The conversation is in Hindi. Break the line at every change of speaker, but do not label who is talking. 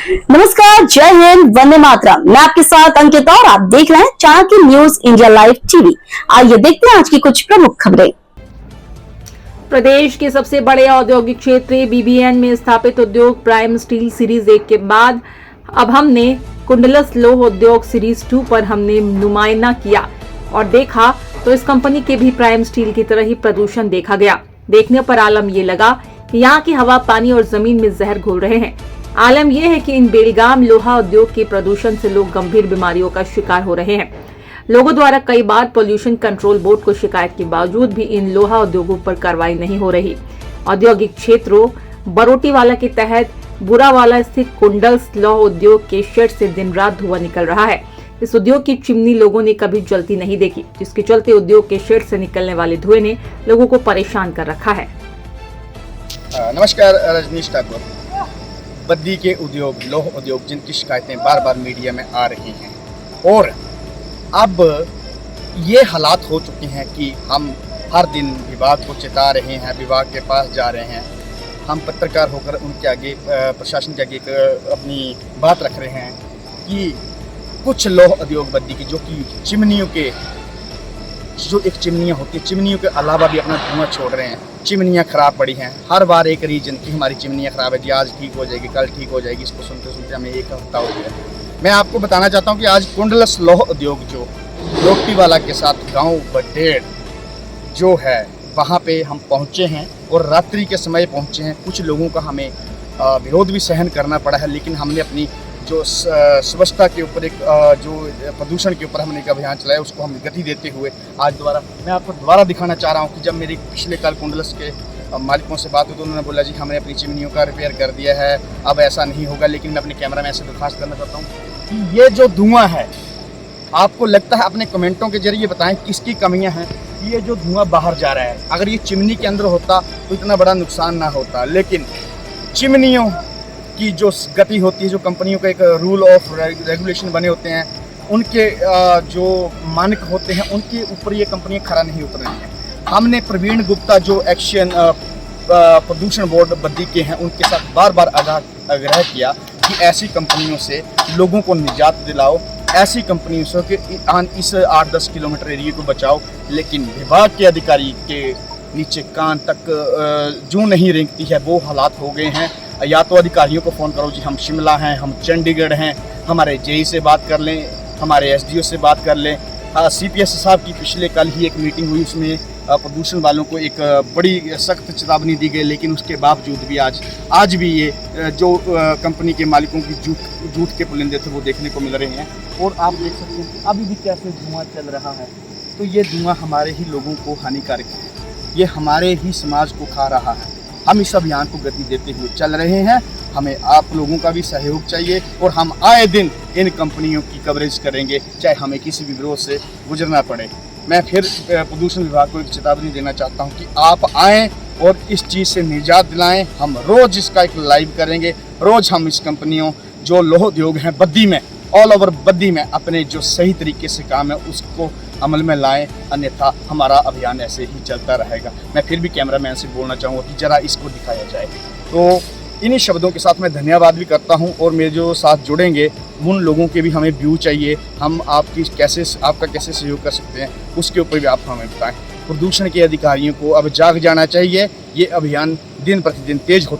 नमस्कार, जय हिंद, वंदे मातरम। मैं आपके साथ अंकिता और आप देख रहे हैं Chanakya news India live TV. आइए देखते हैं आज की कुछ प्रमुख खबरें।
प्रदेश के सबसे बड़े औद्योगिक क्षेत्र बीबीएन में स्थापित उद्योग प्राइम स्टील सीरीज 1 के बाद अब हमने कुंडलस लौह उद्योग सीरीज 2 पर हमने नुमाइंदा किया और देखा तो इस कंपनी के भी प्राइम स्टील की तरह ही प्रदूषण देखा गया। देखने पर आलम ये लगा कि यहाँ की हवा, पानी और जमीन में जहर घोल रहे हैं। आलम यह है कि इन बेलगाम लोहा उद्योग के प्रदूषण से लोग गंभीर बीमारियों का शिकार हो रहे हैं। लोगों द्वारा कई बार पोल्यूशन कंट्रोल बोर्ड को शिकायत के बावजूद भी इन लोहा उद्योगों पर कार्रवाई नहीं हो रही। औद्योगिक क्षेत्रों बरोटीवाला के तहत बुरावाला स्थित कुंडल्स लौह उद्योग के शेड से दिन रात धुआं निकल रहा है। इस उद्योग की चिमनी लोगों ने कभी जलती नहीं देखी, जिसके चलते उद्योग के शेड से निकलने वाले धुएं ने लोगों को परेशान कर रखा है।
नमस्कार, रजनीश ठाकुर। बद्दी के उद्योग, लौह उद्योग, जिनकी शिकायतें बार बार मीडिया में आ रही हैं और अब ये हालात हो चुके हैं कि हम हर दिन विभाग को चिता रहे हैं, विभाग के पास जा रहे हैं, हम पत्रकार होकर उनके आगे, प्रशासन के आगे अपनी बात रख रहे हैं कि कुछ लौह उद्योग बद्दी की जो कि चिमनियों के जो एक चिमनियाँ होती हैं, चिमनियों के अलावा भी अपना धुआं छोड़ रहे हैं। चिमनियाँ ख़राब पड़ी हैं, हर बार एक रीजन की हमारी चिमनियाँ ख़राब है जी, आज ठीक हो जाएगी, कल ठीक हो जाएगी। इसको सुनते सुनते हमें एक हफ्ता हो गया। मैं आपको बताना चाहता हूँ कि आज कुंडलस लौह उद्योग जो रोटीवाला के साथ गांव बडेड़ जो है वहाँ पे हम पहुँचे हैं और रात्रि के समय पहुँचे हैं। कुछ लोगों का हमें विरोध भी सहन करना पड़ा है, लेकिन हमने अपनी जो स्वच्छता के ऊपर एक जो प्रदूषण के ऊपर हमने एक अभियान चलाया, उसको हम गति देते हुए आज दोबारा मैं आपको दोबारा दिखाना चाह रहा हूँ कि जब मेरी पिछले कल कुंडलस के मालिकों से बात हुई तो उन्होंने बोला जी हमने अपनी चिमनियों का रिपेयर कर दिया है, अब ऐसा नहीं होगा। लेकिन मैं अपने कैमरा में ऐसे दरख्वास्त करना चाहता हूँ कि ये जो धुआं है, आपको लगता है, अपने कमेंटों के जरिए बताएं किसकी कमियां हैं। ये जो धुआं बाहर जा रहा है, अगर ये चिमनी के अंदर होता तो इतना बड़ा नुकसान ना होता, लेकिन चिमनियों की जो गति होती है, जो कंपनियों का एक रूल ऑफ रेगुलेशन बने होते हैं, उनके जो मानक होते हैं, उनके ऊपर ये कंपनियां खरा नहीं उतर रही हैं। हमने प्रवीण गुप्ता जो एक्शन प्रदूषण बोर्ड बद्दी के हैं, उनके साथ बार बार आग्रह किया कि ऐसी कंपनियों से लोगों को निजात दिलाओ, ऐसी कंपनियों से कि इस 8-10 किलोमीटर एरिया को बचाओ। लेकिन विभाग के अधिकारी के नीचे कान तक जूं नहीं रेंगती है, वो हालात हो गए हैं। या तो अधिकारियों को फ़ोन करो जी हम शिमला हैं, हम चंडीगढ़ हैं, हमारे जेई से बात कर लें, हमारे एसडीओ से बात कर लें। सीपीएस साहब की पिछले कल ही एक मीटिंग हुई, उसमें प्रदूषण वालों को एक बड़ी सख्त चेतावनी दी गई, लेकिन उसके बावजूद भी आज भी ये जो कंपनी के मालिकों की झूठ के पुलिंदे थे वो देखने को मिल रहे हैं। और आप देख सकते हैं अभी भी कैसे धुआं चल रहा है। तो ये धुआं हमारे ही लोगों को हानिकारक है, ये हमारे ही समाज को खा रहा है। हम इस अभियान को गति देते हुए चल रहे हैं, हमें आप लोगों का भी सहयोग चाहिए और हम आए दिन इन कंपनियों की कवरेज करेंगे, चाहे हमें किसी भी विरोध से गुजरना पड़े। मैं फिर प्रदूषण विभाग को एक चेतावनी देना चाहता हूं कि आप आएँ और इस चीज़ से निजात दिलाएं। हम रोज़ इसका एक लाइव करेंगे, रोज़ हम इस कंपनियों जो लौह उद्योग हैं बद्दी में, ऑल ओवर बद्दी में, अपने जो सही तरीके से काम है उसको अमल में लाएं, अन्यथा हमारा अभियान ऐसे ही चलता रहेगा। मैं फिर भी कैमरामैन से बोलना चाहूँगा कि ज़रा इसको दिखाया जाए। तो इन्हीं शब्दों के साथ मैं धन्यवाद भी करता हूं और मेरे जो साथ जुड़ेंगे उन लोगों के भी हमें व्यू चाहिए, हम आपका कैसे सहयोग कर सकते हैं उसके ऊपर भी आप हमें बताएं। प्रदूषण के अधिकारियों को अब जाग जाना चाहिए, ये अभियान दिन प्रतिदिन तेज होता